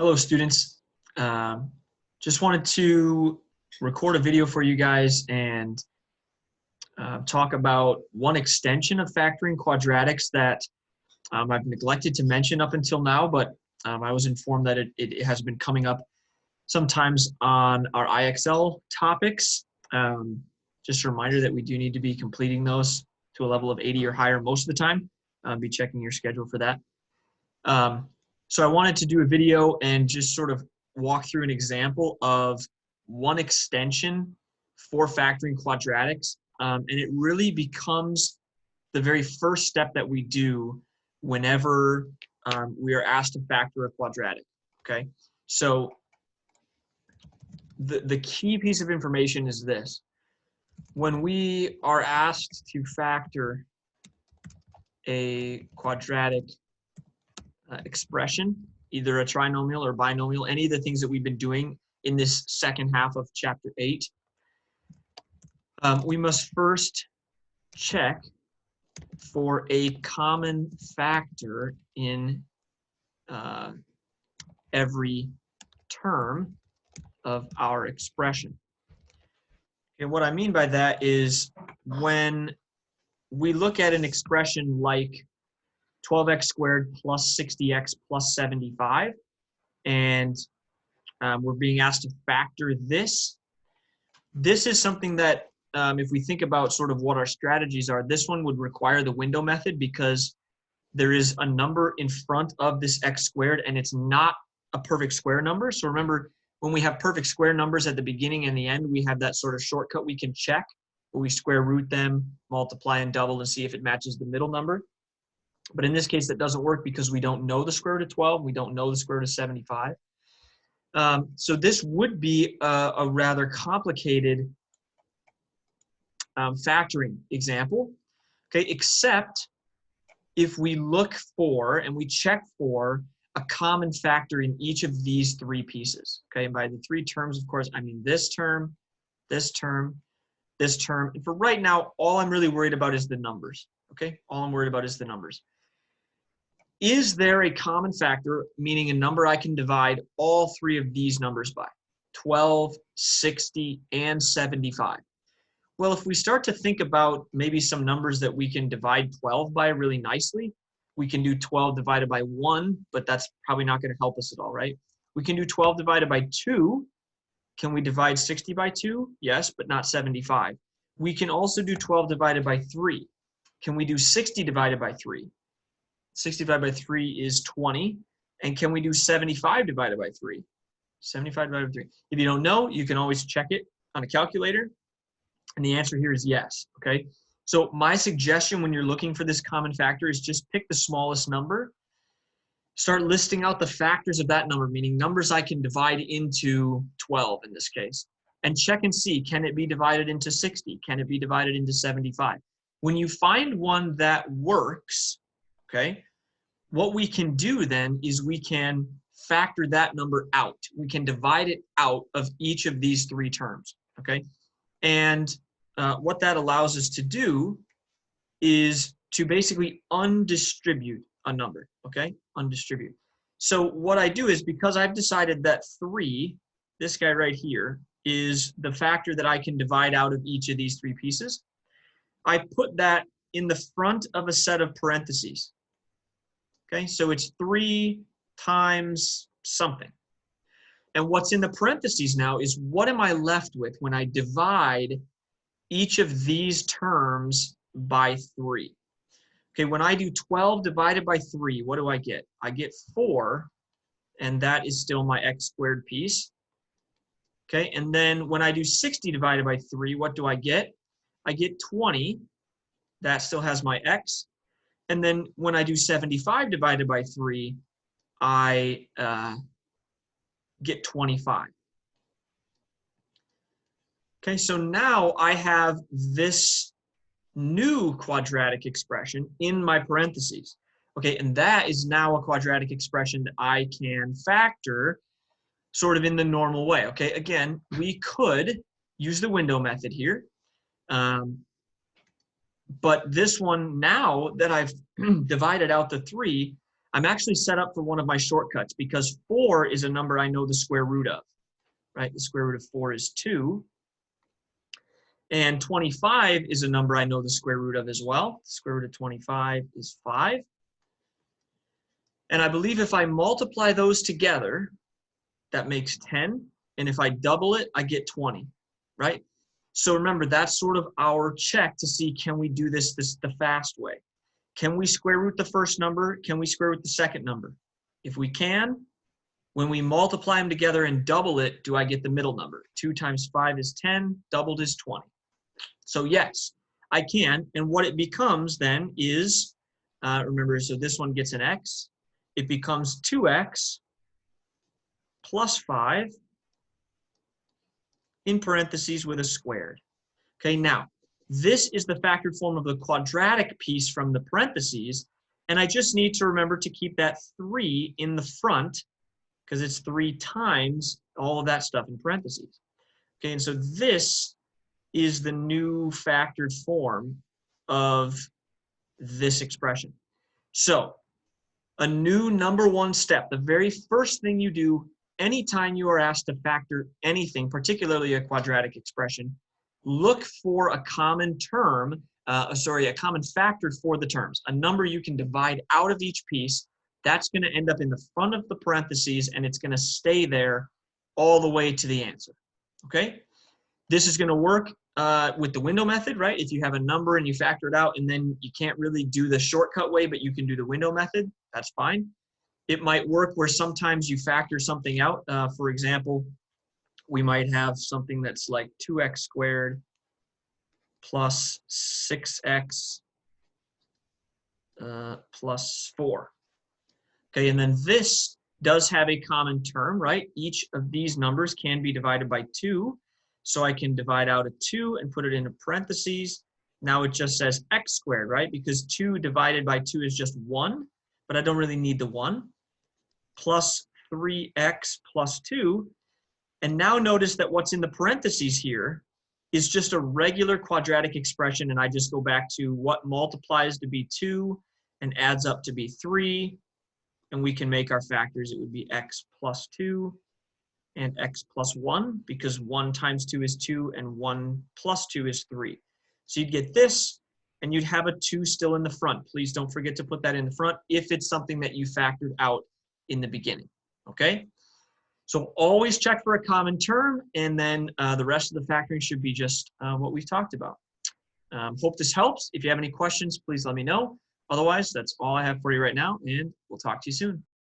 Hello, students. Just wanted to record a video for you guys and talk about one extension of factoring quadratics that I've neglected to mention up until now, but I was informed that it has been coming up sometimes on our IXL topics. Just a reminder that we do need to be completing those to a level of 80 or higher most of the time. Be checking your schedule for that. So I wanted to do a video and just sort of walk through an example of one extension for factoring quadratics. And it really becomes the very first step that we do whenever we are asked to factor a quadratic, okay? So the key piece of information is this. When we are asked to factor a quadratic expression, either a trinomial or binomial, any of the things that we've been doing in this second half of chapter 8, we must first check for a common factor in every term of our expression. And what I mean by that is when we look at an expression like 12x squared plus 60x plus 75, and we're being asked to factor this. This is something that, if we think about sort of what our strategies are, this one would require the window method because there is a number in front of this x squared and it's not a perfect square number. So remember, when we have perfect square numbers at the beginning and the end, we have that sort of shortcut we can check where we square root them, multiply and double and see if it matches the middle number. But in this case, that doesn't work because we don't know the square root of 12. We don't know the square root of 75. So this would be a rather complicated factoring example, okay, except if we look for and we check for a common factor in each of these three pieces, okay? And by the three terms, of course, I mean this term, this term, this term. And for right now, all I'm really worried about is the numbers, okay? All I'm worried about is the numbers. Is there a common factor, meaning a number I can divide all three of these numbers by? 12, 60, and 75. Well, if we start to think about maybe some numbers that we can divide 12 by really nicely, we can do 12 divided by 1, but that's probably not going to help us at all, right? We can do 12 divided by 2. Can we divide 60 by 2? Yes, but not 75. We can also do 12 divided by 3. Can we do 60 divided by 3? 60 divided by 3 is 20. And can we do 75 divided by 3? 75 divided by 3. If you don't know, you can always check it on a calculator. And the answer here is yes, okay? So my suggestion when you're looking for this common factor is just pick the smallest number. Start listing out the factors of that number, meaning numbers I can divide into 12 in this case. And check and see, can it be divided into 60? Can it be divided into 75? When you find one that works, okay, what we can do then is we can factor that number out. We can divide it out of each of these three terms, okay? And what that allows us to do is to basically undistribute a number, okay? Undistribute. So what I do is, because I've decided that 3, this guy right here, is the factor that I can divide out of each of these three pieces, I put that in the front of a set of parentheses. Okay, so it's 3 times something. And what's in the parentheses now is what am I left with when I divide each of these terms by 3? Okay, when I do 12 divided by 3, what do I get? I get 4, and that is still my x squared piece. Okay, and then when I do 60 divided by 3, what do I get? I get 20. That still has my x. And then when I do 75 divided by 3, I get 25. Okay, so now I have this new quadratic expression in my parentheses. Okay, and that is now a quadratic expression that I can factor sort of in the normal way. Okay, again, we could use the window method here. But this one, now that I've divided out the 3, I'm actually set up for one of my shortcuts because 4 is a number I know the square root of, right? The square root of 4 is 2. And 25 is a number I know the square root of as well. The square root of 25 is 5. And I believe if I multiply those together, that makes 10. And if I double it, I get 20, right? So remember, that's sort of our check to see, can we do this the fast way? Can we square root the first number? Can we square root the second number? If we can, when we multiply them together and double it, do I get the middle number? 2 times 5 is 10, doubled is 20. So yes, I can. And what it becomes then is, remember, so this one gets an x. It becomes 2x plus 5 in parentheses with a squared. Okay, now, this is the factored form of the quadratic piece from the parentheses, and I just need to remember to keep that 3 in the front because it's 3 times all of that stuff in parentheses. Okay, and so this is the new factored form of this expression. So, a new number one step, the very first thing you do anytime you are asked to factor anything, particularly a quadratic expression, look for a common term, a common factor for the terms, a number you can divide out of each piece. That's going to end up in the front of the parentheses, and it's going to stay there all the way to the answer, okay? This is going to work with the window method, right? If you have a number and you factor it out, and then you can't really do the shortcut way, but you can do the window method, that's fine. It might work where sometimes you factor something out. For example, we might have something that's like 2x squared plus 6x plus 4. Okay, and then this does have a common term, right? Each of these numbers can be divided by 2. So I can divide out a 2 and put it into parentheses. Now it just says x squared, right? Because 2 divided by 2 is just 1, but I don't really need the 1. Plus 3x plus 2. And now notice that what's in the parentheses here is just a regular quadratic expression, and I just go back to what multiplies to be 2 and adds up to be 3, and we can make our factors. It would be x plus 2 and x plus 1, because 1 times 2 is 2 and 1 plus 2 is 3. So you'd get this, and you'd have a 2 still in the front. Please don't forget to put that in the front if it's something that you factored out in the beginning, okay? So always check for a common term, and then the rest of the factoring should be just what we've talked about. Hope this helps. If you have any questions, please let me know. Otherwise, that's all I have for you right now, and we'll talk to you soon.